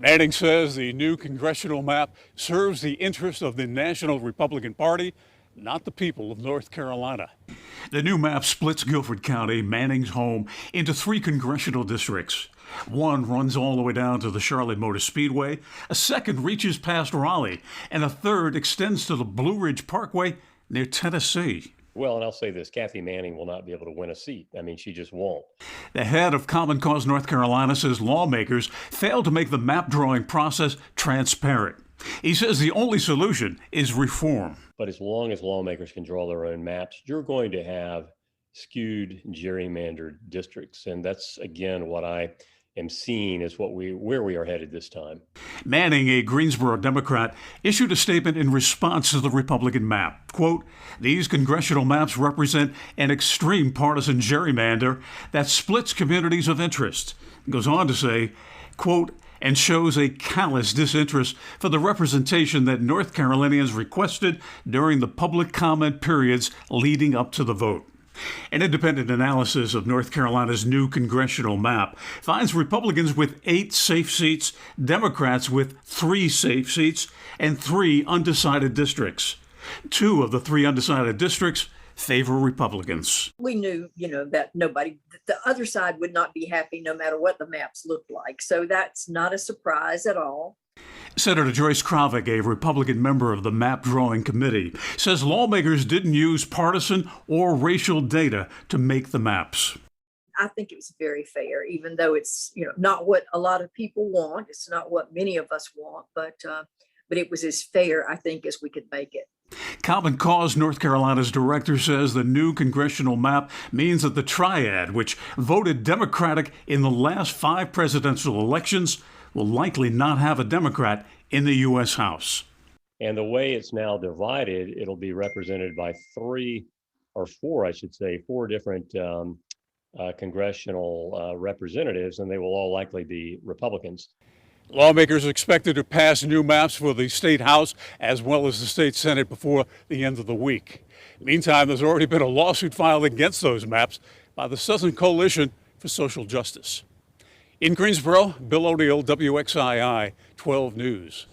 Manning says the new congressional map serves the interests of the National Republican Party, not the people of North Carolina. The new map splits Guilford County, Manning's home, into 3 congressional districts. One runs all the way down to the Charlotte Motor Speedway, a second reaches past Raleigh, and a third extends to the Blue Ridge Parkway near Tennessee. Well, and I'll say this, Kathy Manning will not be able to win a seat. I mean, she just won't. The head of Common Cause North Carolina says lawmakers failed to make the map drawing process transparent. He says the only solution is reform. But as long as lawmakers can draw their own maps, you're going to have skewed, gerrymandered districts. And that's, again, what I am seeing is where we are headed this time. Manning, a Greensboro Democrat, issued a statement in response to the Republican map. Quote, "These congressional maps represent an extreme partisan gerrymander that splits communities of interest." It goes on to say, quote, "and shows a callous disinterest for the representation that North Carolinians requested during the public comment periods leading up to the vote." An independent analysis of North Carolina's new congressional map finds Republicans with 8 safe seats, Democrats with 3 safe seats, and 3 undecided districts. 2 of the 3 undecided districts favor Republicans. We knew, that the other side would not be happy no matter what the maps looked like. So that's not a surprise at all. Senator Joyce Kravick, a Republican member of the map drawing committee, says lawmakers didn't use partisan or racial data to make the maps. I think it was very fair, even though it's, not what a lot of people want. It's not what many of us want, but it was as fair, I think, as we could make it. Common Cause North Carolina's director says the new congressional map means that the triad, which voted Democratic in the last 5 presidential elections, will likely not have a Democrat in the U.S. House. And the way it's now divided, it'll be represented by 4 different congressional representatives, and they will all likely be Republicans. Lawmakers are expected to pass new maps for the state House as well as the state Senate before the end of the week. Meantime, there's already been a lawsuit filed against those maps by the Southern Coalition for Social Justice. In Greensboro, Bill O'Neill, WXII 12 News.